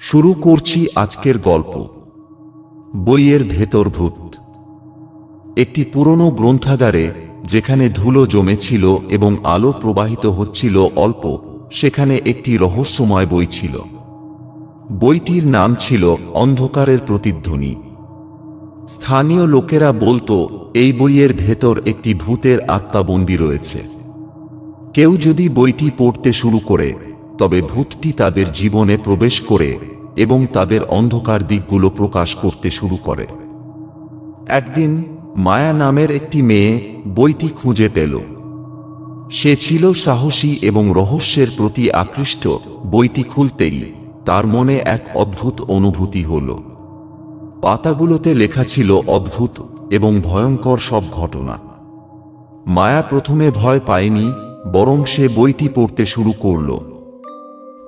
শুরু করছি আজকের গল্প। বইয়ের ভেতর ভূত। একটি পুরনো গ্রন্থাগারে, যেখানে ধুলো জমেছিল এবং আলো প্রবাহিত হচ্ছিল অল্প, সেখানে একটি রহস্যময় বই ছিল। বইটির নাম ছিল অন্ধকারের প্রতিধ্বনি। স্থানীয় লোকেরা বলতো এই বইয়ের ভেতর একটি ভূতের আত্মা বন্দী রয়েছে। কেউ যদি বইটি পড়তে শুরু করে, তবে ভূতটি তাদের জীবনে প্রবেশ করে এবং তাদের অন্ধকার দিকগুলো প্রকাশ করতে শুরু করে। একদিন মায়া নামের একটি মেয়ে বইটি খুঁজে পেল। সে ছিল সাহসী এবং রহস্যের প্রতি আকৃষ্ট। বইটি খুলতেই তার মনে এক অদ্ভুত অনুভূতি হল। পাতাগুলোতে লেখা ছিল অদ্ভুত এবং ভয়ঙ্কর সব ঘটনা। মায়া প্রথমে ভয় পায়নি, বরং সে বইটি পড়তে শুরু করল।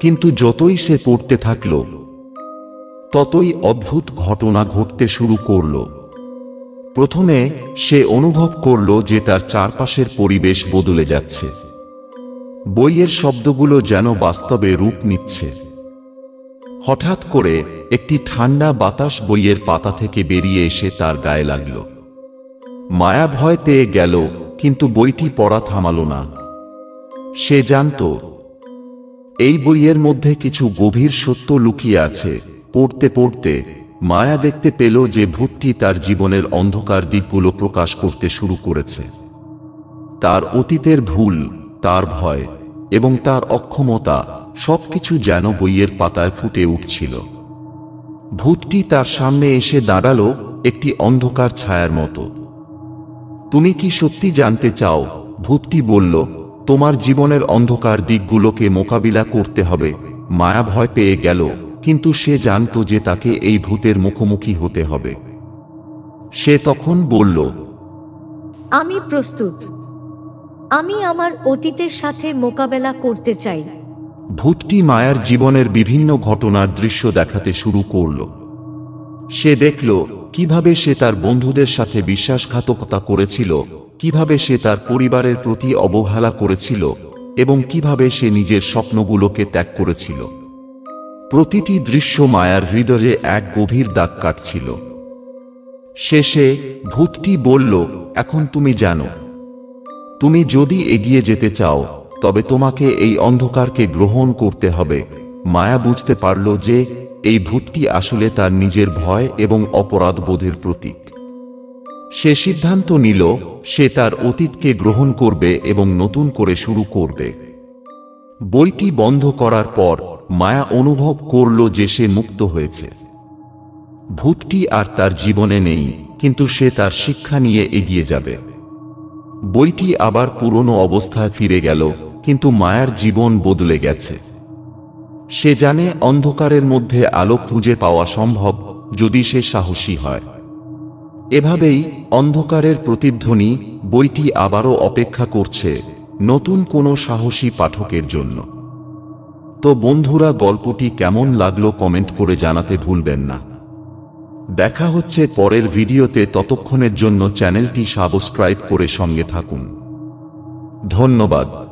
কিন্তু যতই সে পড়তে থাকল, ততই অদ্ভুত ঘটনা ঘটতে শুরু করল। প্রথমে সে অনুভব করল যে তার চারপাশের পরিবেশ বদলে যাচ্ছে। বইয়ের শব্দগুলো যেন বাস্তবে রূপ নিচ্ছে। হঠাৎ করে একটি ঠান্ডা বাতাস বইয়ের পাতা থেকে বেরিয়ে এসে তার গায়ে লাগল। মায়া ভয় পেয়ে গেল, কিন্তু বইটি পড়া থামাল না। সে জানত এই বইয়ের মধ্যে কিছু গভীর সত্য লুকিয়ে আছে। পড়তে পড়তে মায়া দেখতে পেল যে ভূতটি তার জীবনের অন্ধকার দিকগুলো প্রকাশ করতে শুরু করেছে। তার অতীতের ভুল, তার ভয় এবং তার অক্ষমতা সবকিছু যেন বইয়ের পাতায় ফুটে উঠছিল। ভূতটি তার সামনে এসে দাঁড়ালো, একটি অন্ধকার ছায়ার মতো। তুমি কি সত্যি জানতে চাও? ভূতটি বলল, তোমার জীবনের অন্ধকার দিকগুলোকে মোকাবিলা করতে হবে। মায়া ভয় পেয়ে গেল, কিন্তু সে জানত যে তাকে এই ভূতের মুখোমুখি হতে হবে। সে তখন বলল, আমি প্রস্তুত। আমি আমার অতীতের সাথে মোকাবেলা করতে চাই। ভূতটি মায়ার জীবনের বিভিন্ন ঘটনার দৃশ্য দেখাতে শুরু করল। সে দেখল কিভাবে সে তার বন্ধুদের সাথে বিশ্বাসঘাতকতা করেছিল, কিভাবে সে তার পরিবারের প্রতি অবহেলা করেছিল এবং কিভাবে সে নিজের স্বপ্নগুলোকে ত্যাগ করেছিল। প্রতিটি দৃশ্য মায়ার হৃদয়ে এক গভীর দাগ কাটছিল। শেষে ভূতটি বলল, এখন তুমি জানো। তুমি যদি এগিয়ে যেতে চাও, তবে তোমাকে এই অন্ধকারকে গ্রহণ করতে হবে। মায়া বুঝতে পারল যে এই ভূতটি আসলে তার নিজের ভয় এবং অপরাধ বোধের প্রতীক। সে সিদ্ধান্ত নিল সে তার অতীতকে গ্রহণ করবে এবং নতুন করে শুরু করবে। বইটি বন্ধ করার পর মায়া অনুভব করল যে সে মুক্ত হয়েছে। ভূতটি আর তার জীবনে নেই, কিন্তু সে তার শিক্ষা নিয়ে এগিয়ে যাবে। বইটি আবার পুরনো অবস্থায় ফিরে গেল, কিন্তু মায়ার জীবন বদলে গেছে। সে জানে অন্ধকারের মধ্যে আলো খুঁজে পাওয়া সম্ভব, যদি সে সাহসী হয়। এভাবেই অন্ধকারের প্রতিধ্বনি বইটি আবারও অপেক্ষা করছে নতুন কোনো সাহসী পাঠকের জন্য। তো বন্ধুরা, গল্পটি কেমন লাগলো কমেন্ট করে জানাতে ভুলবেন না। দেখা হচ্ছে পরের ভিডিওতে। ততক্ষণের জন্য চ্যানেলটি সাবস্ক্রাইব করে সঙ্গে থাকুন। ধন্যবাদ।